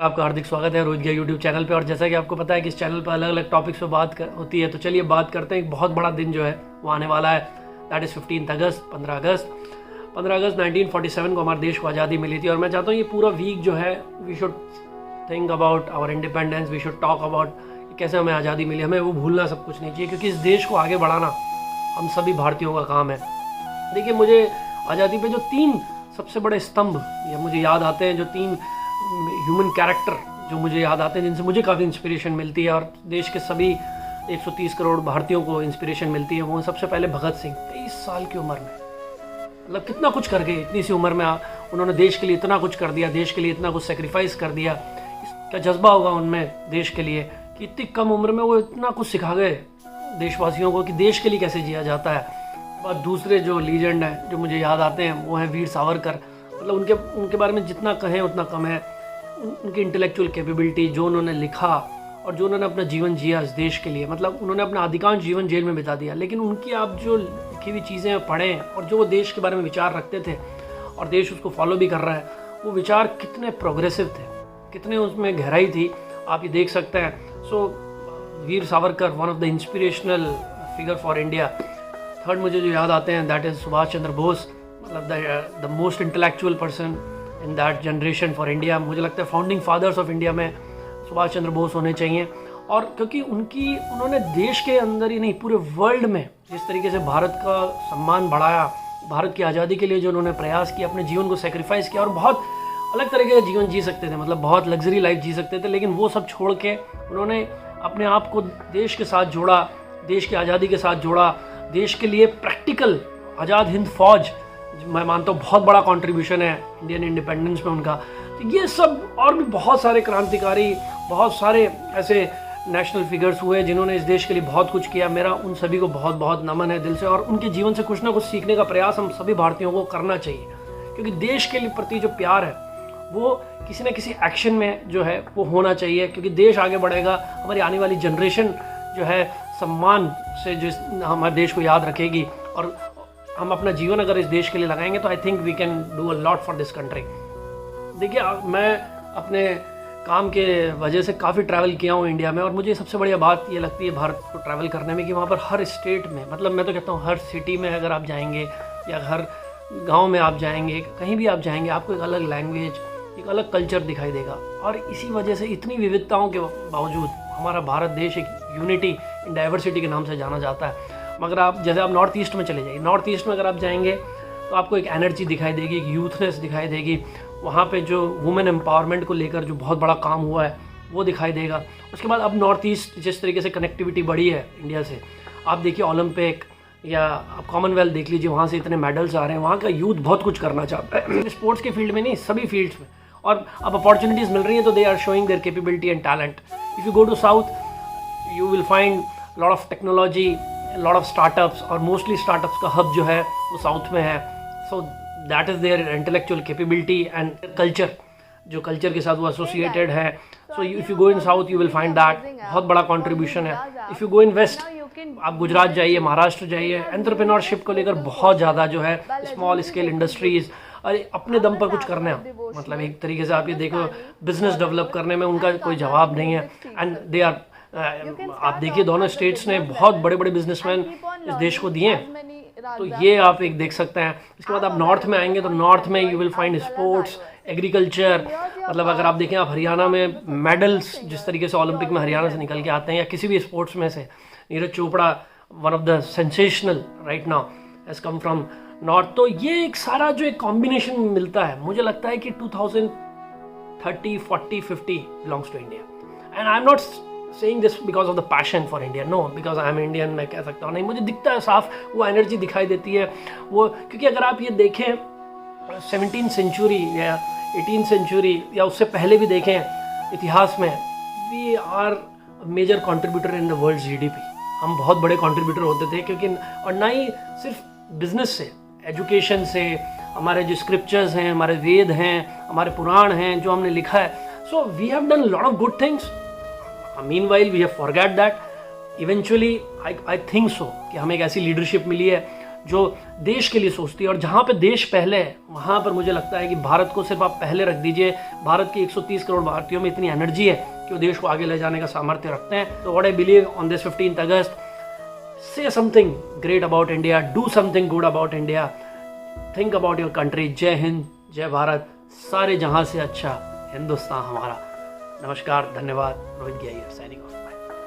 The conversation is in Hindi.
आपका हार्दिक स्वागत है रोहित गिया यूट्यूब चैनल पे। और जैसा कि आपको पता है कि इस चैनल पर अलग अलग टॉपिक्स पे होती है, तो चलिए बात करते हैं। एक बहुत बड़ा दिन जो है वो आने वाला है, दैट इज़ 15 अगस्त 15 अगस्त 1947 को हमारे देश को आज़ादी मिली थी। और मैं चाहता हूँ ये पूरा वीक जो है we should think about our independence, we should talk about कैसे हमें आज़ादी मिली। हमें वो भूलना सब कुछ नहीं चाहिए, क्योंकि इस देश को आगे बढ़ाना हम सभी भारतीयों का काम है। देखिए, मुझे आज़ादी पे जो 3 सबसे बड़े स्तंभ या मुझे याद आते हैं, जो 3 ह्यूमन कैरेक्टर जो मुझे याद आते हैं, जिनसे मुझे काफ़ी इंस्पिरेशन मिलती है और देश के सभी 130 करोड़ भारतीयों को इंस्पिरेशन मिलती है। वो सबसे पहले भगत सिंह, 23 साल की उम्र में, मतलब कितना कुछ कर गए। इतनी सी उम्र में उन्होंने देश के लिए इतना कुछ कर दिया, देश के लिए इतना कुछ सेक्रीफाइस कर दिया। इसका जज्बा होगा उनमें देश के लिए कि इतनी कम उम्र में वो इतना कुछ सिखा गए देशवासियों को कि देश के लिए कैसे जिया जाता है। और दूसरे जो लीजेंड हैं जो मुझे याद आते हैं वो हैं वीर सावरकर। मतलब उनके बारे में जितना कहें उतना कम है। उनकी इंटेलेक्चुअल कैपेबिलिटी, जो उन्होंने लिखा और जो उन्होंने अपना जीवन जिया इस देश के लिए, मतलब उन्होंने अपना अधिकांश जीवन जेल में बिता दिया, लेकिन उनकी आप जो लिखी हुई चीज़ें पढ़ें और जो वो देश के बारे में विचार रखते थे और देश उसको फॉलो भी कर रहा है, वो विचार कितने प्रोग्रेसिव थे, कितने उसमें गहराई थी, आप ये देख सकते हैं। So Veer Savarkar, one of the inspirational figure for India. Third मुझे जो याद आते हैं दैट इज़ सुभाष चंद्र बोस, मतलब the most intellectual person in that generation for India. मुझे लगता है फाउंडिंग फादर्स ऑफ इंडिया में सुभाष चंद्र बोस होने चाहिए। और क्योंकि उन्होंने देश के अंदर ही नहीं पूरे वर्ल्ड में जिस तरीके से भारत का सम्मान बढ़ाया, भारत की आज़ादी के लिए जो उन्होंने प्रयास किया, अपने जीवन को सेक्रीफाइस किया, और बहुत अलग तरीके का जीवन जी सकते थे, मतलब बहुत लग्जरी लाइफ जी सकते थे, लेकिन वो सब छोड़ के उन्होंने अपने आप को देश के साथ जोड़ा, देश की आज़ादी के साथ जोड़ा। देश के लिए प्रैक्टिकल आज़ाद हिंद फौज, मैं मानता हूँ बहुत बड़ा कंट्रीब्यूशन है इंडियन इंडिपेंडेंस में उनका। तो ये सब और भी बहुत सारे क्रांतिकारी, बहुत सारे ऐसे नेशनल फिगर्स हुए जिन्होंने इस देश के लिए बहुत कुछ किया। मेरा उन सभी को बहुत बहुत नमन है दिल से, और उनके जीवन से कुछ ना कुछ सीखने का प्रयास हम सभी भारतीयों को करना चाहिए, क्योंकि देश के लिए प्रति जो प्यार है वो किसी न किसी एक्शन में जो है वो होना चाहिए, क्योंकि देश आगे बढ़ेगा, हमारी आने वाली जनरेशन जो है सम्मान से जिस हमारे देश को याद रखेगी, और हम अपना जीवन अगर इस देश के लिए लगाएंगे तो I think we can do a lot for this country. देखिए, मैं अपने काम के वजह से काफ़ी ट्रैवल किया हूँ इंडिया में, और मुझे सबसे बढ़िया बात ये लगती है भारत को ट्रैवल करने में कि वहाँ पर हर स्टेट में, मतलब मैं तो कहता हूँ हर सिटी में अगर आप जाएंगे या हर गाँव में आप जाएंगे, कहीं भी आप जाएंगे, आपको एक अलग लैंग्वेज, एक अलग कल्चर दिखाई देगा। और इसी वजह से इतनी विविधताओं के बावजूद हमारा भारत देश एक यूनिटी इन डाइवर्सिटी के नाम से जाना जाता है। मगर आप जैसे आप नॉर्थ ईस्ट में चले जाइए, नॉर्थ ईस्ट में अगर आप जाएंगे तो आपको एक एनर्जी दिखाई देगी, एक यूथनेस दिखाई देगी। वहाँ पे जो वुमेन एम्पावरमेंट को लेकर जो बहुत बड़ा काम हुआ है वो दिखाई देगा। उसके बाद अब नॉर्थ ईस्ट जिस तरीके से कनेक्टिविटी बढ़ी है इंडिया से, आप देखिए ओलंपिक या आप कॉमनवेल्थ देख लीजिए, वहाँ से इतने मेडल्स आ रहे हैं। वहाँ का यूथ बहुत कुछ करना चाहता है, स्पोर्ट्स के फील्ड में नहीं, सभी फील्ड्स में। और अब अपॉर्चुनिटीज़ मिल रही हैं तो they are showing their capability and talent. If you go to south you will find lot of technology, lot of startups, और मोस्टली स्टार्टअप्स का हब जो है वो साउथ में है। So that is their intellectual capability and culture, जो कल्चर के साथ वो एसोसिएटेड है। So if you go in south you will find that बहुत बड़ा कंट्रीब्यूशन है। If you go in waste, आप गुजरात जाइए, महाराष्ट्र जाइए, एंटरप्रेन्योरशिप को लेकर बहुत ज़्यादा जो है स्मॉल स्केल इंडस्ट्रीज़, अरे अपने दम पर कुछ करना है, मतलब एक तरीके से आप ये देखो बिजनेस डेवलप करने में उनका कोई जवाब नहीं है। एंड दे आर आप देखिए दोनों स्टेट्स ने बहुत बड़े बड़े बिजनेसमैन इस देश को दिए, तो ये आप एक देख सकते हैं। इसके बाद आप नॉर्थ में आएंगे तो नॉर्थ में you will find sports, agriculture, मतलब अगर आप देखें, आप हरियाणा में मेडल्स जिस तरीके से ओलंपिक में हरियाणा से निकल के आते हैं या किसी भी स्पोर्ट्स में से, Neeraj Chopra one of the sensational right now has come from north. तो ये एक सारा जो एक कॉम्बिनेशन मिलता है, मुझे लगता है कि 2030, 40, 50 belongs to India. And I am not saying this because of the passion for India, no, because I am Indian, मैं कह सकता हूँ नहीं, मुझे दिखता है साफ, वो एनर्जी दिखाई देती है वो। क्योंकि अगर आप ये देखें 17th सेंचुरी या 18th सेंचुरी या उससे पहले भी देखें इतिहास में, we are major contributor in the world GDP। हम बहुत बड़े कंट्रीब्यूटर होते थे, क्योंकि और ना ही सिर्फ बिजनेस से, एजुकेशन से, हमारे जो स्क्रिप्चर्स हैं, हमारे वेद हैं, हमारे पुराण हैं जो हमने लिखा है। So we have done lot of good things. Meanwhile we have forgot that eventually I think so कि हमें एक ऐसी लीडरशिप मिली है जो देश के लिए सोचती है। और जहाँ पे देश पहले है वहाँ पर मुझे लगता है कि भारत को सिर्फ आप पहले रख दीजिए। भारत के 130 करोड़ भारतीयों में इतनी एनर्जी है कि वो देश को आगे ले जाने का सामर्थ्य रखते हैं। तो what I believe on this 15th अगस्त, से something great about India, do something good about India, think about your country. जय हिंद, जय भारत, सारे जहां से अच्छा हिंदुस्तान हमारा। नमस्कार, धन्यवाद। रोहित गिया साइनिंग ऑफ।